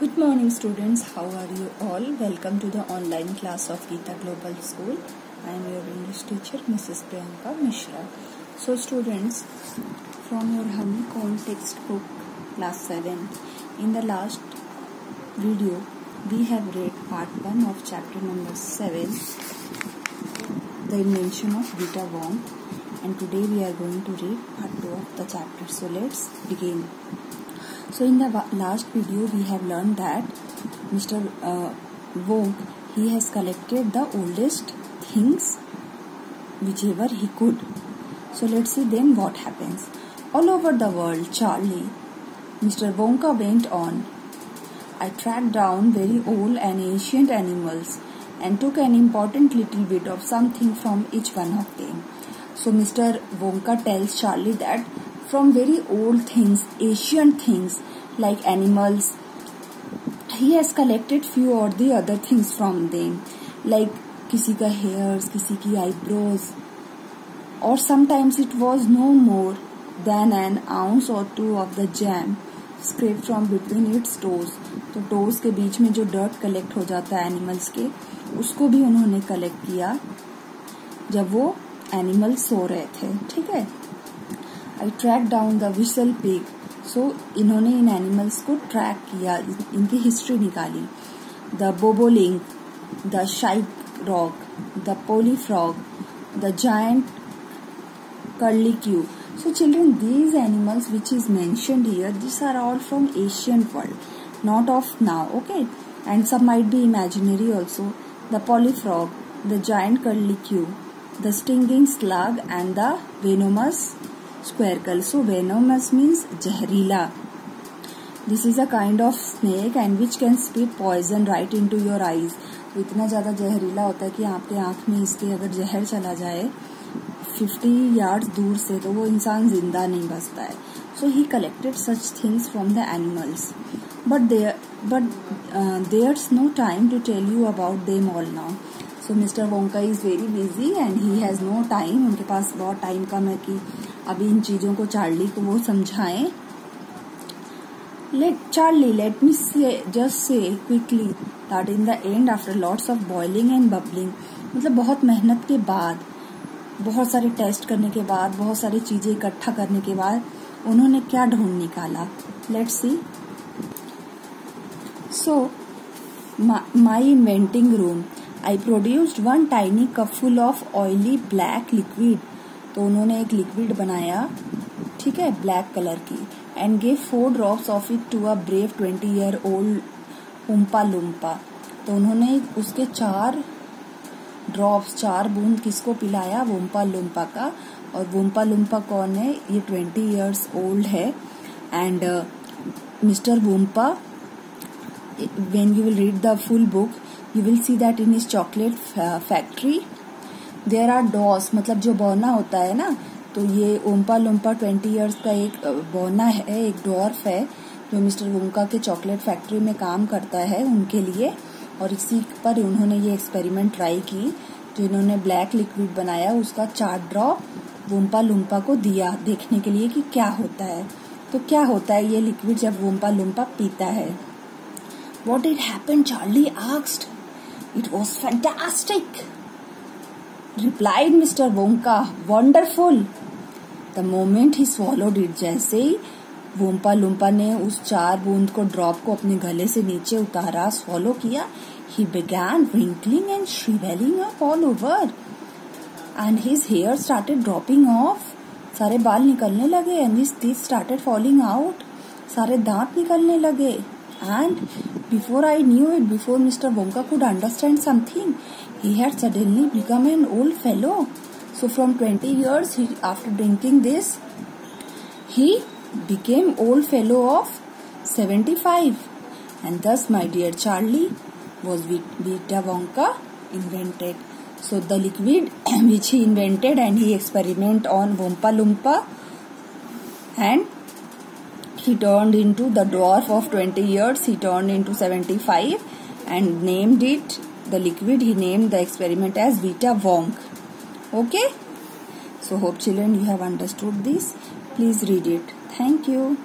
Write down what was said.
Good morning students, how are you all? Welcome to the online class of Geeta Global School. I am your English teacher Mrs. Priyanka Mishra. So students, from your Honeycomb textbook class 7, in the last video we have read part 1 of chapter number 7, the invention of Vita Wong, and today we are going to read part 2 of the chapter. So let's begin. So in the last video we have learned that Mr. Wong, he has collected the oldest things whichever he could. So let's see then what happens. All over the world, Charlie, Mr. Wonka went on. I tracked down very old and ancient animals and took an important little bit of something from each one of them. So Mr. Wonka tells Charlie that from very old things, ancient things like animals, he has collected few or the other things from them, like किसी का hairs, किसी की eyebrows, or sometimes it was no more than an ounce or two of the jam scraped from between its toes. तो toes के बीच में जो dirt collect हो जाता है animals के, उसको भी उन्होंने collect किया जब वो animals सो रहे थे. ठीक है. I tracked down the whistle pig. So इन्होंने इन एनिमल्स को ट्रैक किया, इनकी हिस्ट्री निकाली. The bobolink, the shyrock, the polyfrog, the giant curlicue. So children, these animals which is mentioned here, these are all from ancient world, not of now, okay? And some might be imaginary also. The polyfrog, the giant curlicue, the stinging slug, and the venomous squircle. So venomous means जहरीला. This is a kind of snake and which can spit poison right into your eyes. तो इतना ज़्यादा जहरीला होता है कि आपके आँख में इसके अगर जहर चला जाए 50 yards दूर से तो वो इंसान जिंदा नहीं बचता है. So he collected such things from the animals. But there's no time to tell you about them all now. So Mr. Wonka is very busy and he has no time. उनके पास बहुत टाइम कम है कि अभी इन चीजों को Charlie को वो समझाएं. Let me just say quickly that in the end, after lots of boiling and bubbling, मतलब बहुत मेहनत के बाद, बहुत सारे टेस्ट करने के बाद, बहुत सारी चीजें इकट्ठा करने के बाद उन्होंने क्या ढूंढ निकाला. Let's see. So my inventing room, I produced one tiny cupful of oily black liquid. तो उन्होंने एक लिक्विड बनाया, ठीक है, ब्लैक कलर की, and gave 4 drops of it to a brave 20-year-old Oompa Loompa. तो उन्होंने उसके 4 ड्रॉप्स, 4 बूंद किसको पिलाया? वुम्पा लुम्पा का. और वुम्पा लुम्पा कौन है? ये 20 years old है. And Mister Wonka, when you will read the full book, you will see that in his chocolate factory there are dwarfs, मतलब जो बौना होता है ना, तो ये ओम्पा लुम्पा 20 years का एक बौना है, एक डॉर्फ है जो मिस्टर वोंका के चॉकलेट फैक्ट्री में काम करता है उनके लिए. और इसी पर उन्होंने ये एक्सपेरिमेंट ट्राई की. जो इन्होंने ब्लैक लिक्विड बनाया उसका 4 ड्रॉप वोम्पा लुम्पा को दिया देखने के लिए कि क्या होता है. तो क्या होता है ये लिक्विड जब वोम्पा लुम्पा पीता है? What did happen? Charlie asked. It was fantastic, replied Mr. Wonka. Wonderful. The moment he swallowed it, जैसे ही वोम्पा लुम्पा ने उस 4 बूंद को ड्रॉप को अपने गले से नीचे उतारा, swallow किया, he began wrinkling and shriveling up all over, and his hair started dropping off. सारे बाल निकलने लगे, and his teeth started falling out. सारे दांत निकलने लगे. And before I knew it, before Mr. Wonka could understand something, he had suddenly become an old fellow. So from 20 years, after drinking this, he became old fellow of 75. And thus, my dear Charlie, was Vita Wonka invented. So the liquid which he invented and he experimented on Wumpa Lumpa, and he turned into the dwarf of 20 years. He turned into 75 and named it, the liquid, he named the experiment as Vita Wong. Okay? So hope children you have understood this. Please read it. Thank you.